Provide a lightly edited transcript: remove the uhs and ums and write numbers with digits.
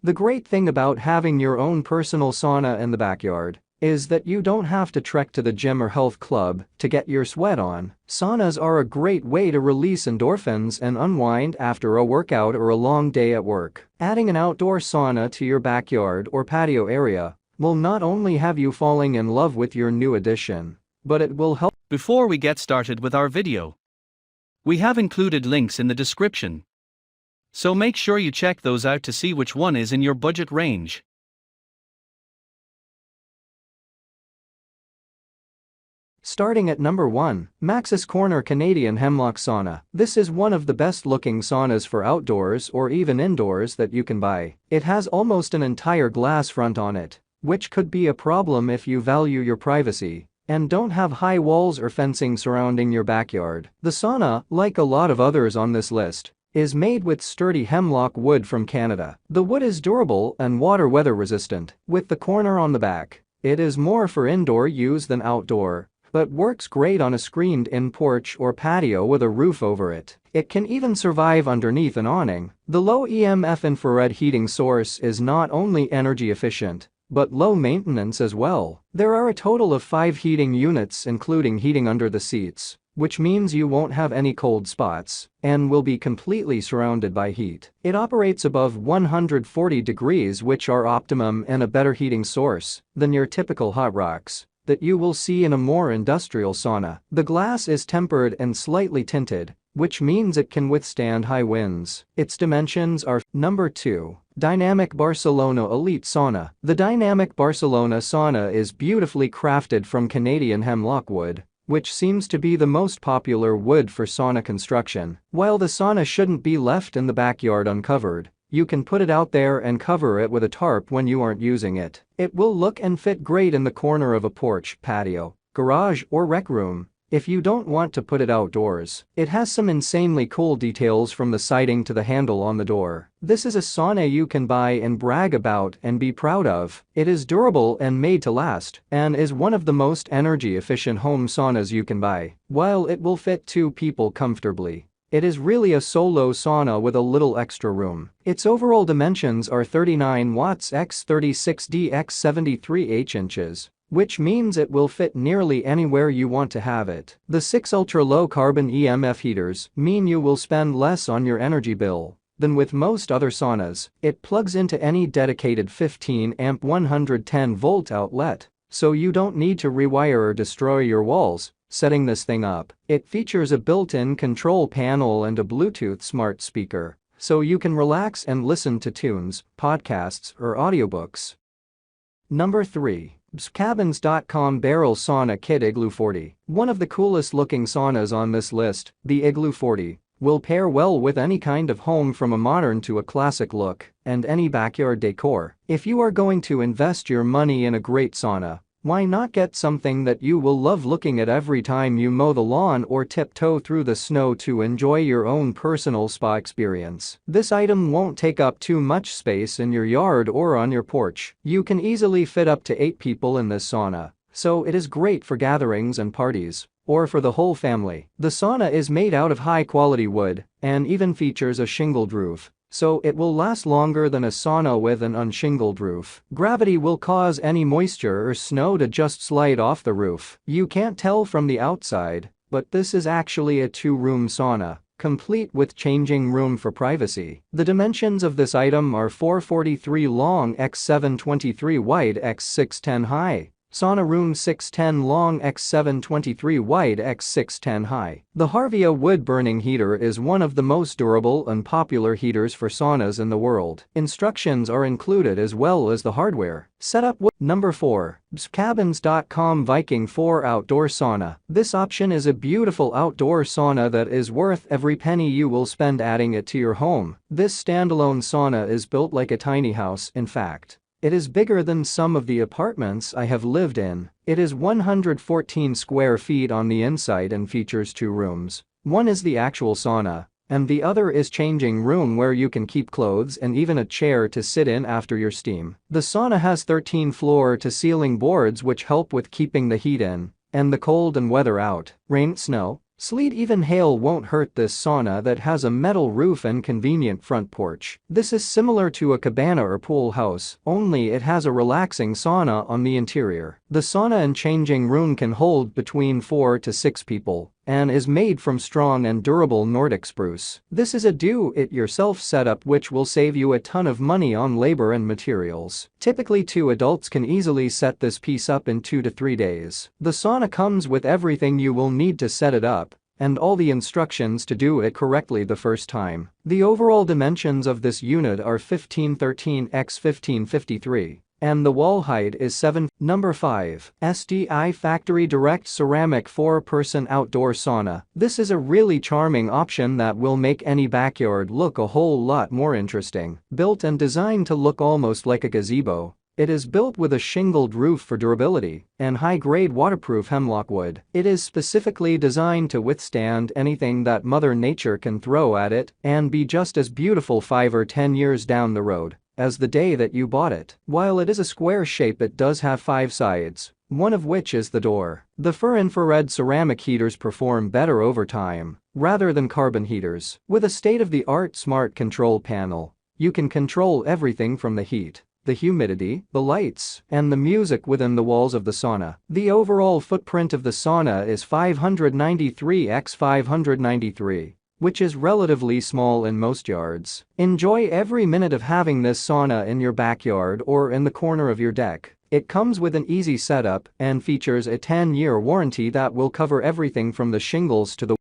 The great thing about having your own personal sauna in the backyard is that you don't have to trek to the gym or health club to get your sweat on. Saunas are a great way to release endorphins and unwind after a workout or a long day at work. Adding an outdoor sauna to your backyard or patio area will not only have you falling in love with your new addition, but it will help. Before we get started with our video, we have included links in the description, so make sure you check those out to see which one is in your budget range. Starting at number 1, Maxxus Corner Canadian Hemlock Sauna. This is one of the best looking saunas for outdoors or even indoors that you can buy. It has almost an entire glass front on it, which could be a problem if you value your privacy and don't have high walls or fencing surrounding your backyard. The sauna, like a lot of others on this list, is made with sturdy hemlock wood from Canada. The wood is durable and weather resistant. With the corner on the back, it is more for indoor use than outdoor, but works great on a screened-in porch or patio with a roof over it. It can even survive underneath an awning. The low EMF infrared heating source is not only energy efficient, but low maintenance as well. There are a total of 5 heating units including heating under the seats, which means you won't have any cold spots and will be completely surrounded by heat. It operates above 140 degrees, which are optimum and a better heating source than your typical hot rocks that you will see in a more industrial sauna. The glass is tempered and slightly tinted, which means it can withstand high winds. Its dimensions are. Number 2. Dynamic Barcelona Elite Sauna. The Dynamic Barcelona sauna is beautifully crafted from Canadian hemlock wood, which seems to be the most popular wood for sauna construction. While the sauna shouldn't be left in the backyard uncovered, you can put it out there and cover it with a tarp when you aren't using it. It will look and fit great in the corner of a porch, patio, garage, or rec room if you don't want to put it outdoors. It has some insanely cool details from the siding to the handle on the door. This is a sauna you can buy and brag about and be proud of. It is durable and made to last and is one of the most energy-efficient home saunas you can buy. While it will fit 2 people comfortably, it is really a solo sauna with a little extra room. Its overall dimensions are 39 watts x 36D x 73 inches, which means it will fit nearly anywhere you want to have it. The 6 ultra-low carbon EMF heaters mean you will spend less on your energy bill than with most other saunas. It plugs into any dedicated 15-amp 110-volt outlet, so you don't need to rewire or destroy your walls setting this thing up. It features a built-in control panel and a Bluetooth smart speaker, so you can relax and listen to tunes, podcasts, or audiobooks. Number 3. Cabinscom Barrel Sauna Kit Igloo 40. One of the coolest looking saunas on this list, the Igloo 40, will pair well with any kind of home from a modern to a classic look and any backyard decor. If you are going to invest your money in a great sauna, why not get something that you will love looking at every time you mow the lawn or tiptoe through the snow to enjoy your own personal spa experience? This item won't take up too much space in your yard or on your porch. You can easily fit up to 8 people in this sauna, so it is great for gatherings and parties, or for the whole family. The sauna is made out of high-quality wood and even features a shingled roof, so it will last longer than a sauna with an unshingled roof. Gravity will cause any moisture or snow to just slide off the roof. You can't tell from the outside, but this is actually a 2-room sauna, complete with changing room for privacy. The dimensions of this item are 443 long x 723 wide x 610 high. Sauna room 610 long x 723 wide x 610 high. The Harvia wood burning heater is one of the most durable and popular heaters for saunas in the world. Instructions are included as well as the hardware. Setup. Number 4. Cabinscom Viking 4 Outdoor Sauna. This option is a beautiful outdoor sauna that is worth every penny you will spend adding it to your home. This standalone sauna is built like a tiny house. In fact, it is bigger than some of the apartments I have lived in. It is 114 square feet on the inside and features 2 rooms. One is the actual sauna, and the other is changing room where you can keep clothes and even a chair to sit in after your steam. The sauna has 13 floor-to-ceiling boards which help with keeping the heat in and the cold and weather out. Rain, snow, Sleet, even hail won't hurt this sauna that has a metal roof and convenient front porch. This is similar to a cabana or pool house, only it has a relaxing sauna on the interior. The sauna and changing room can hold between 4 to 6 people and is made from strong and durable Nordic spruce. This is a do-it-yourself setup which will save you a ton of money on labor and materials. Typically 2 adults can easily set this piece up in 2 to 3 days. The sauna comes with everything you will need to set it up and all the instructions to do it correctly the first time. The overall dimensions of this unit are 1513 x 1553. And the wall height is 7. Number 5. SDI Factory Direct Ceramic 4-Person Outdoor Sauna. This is a really charming option that will make any backyard look a whole lot more interesting. Built and designed to look almost like a gazebo, it is built with a shingled roof for durability and high-grade waterproof hemlock wood. It is specifically designed to withstand anything that Mother Nature can throw at it and be just as beautiful 5 or 10 years down the road as the day that you bought it. While it is a square shape, it does have 5 sides, one of which is the door. The infrared ceramic heaters perform better over time rather than carbon heaters. With a state-of-the-art smart control panel, you can control everything from the heat, the humidity, the lights, and the music within the walls of the sauna. The overall footprint of the sauna is 593 x 593. Which is relatively small in most yards. Enjoy every minute of having this sauna in your backyard or in the corner of your deck. It comes with an easy setup and features a 10-year warranty that will cover everything from the shingles to the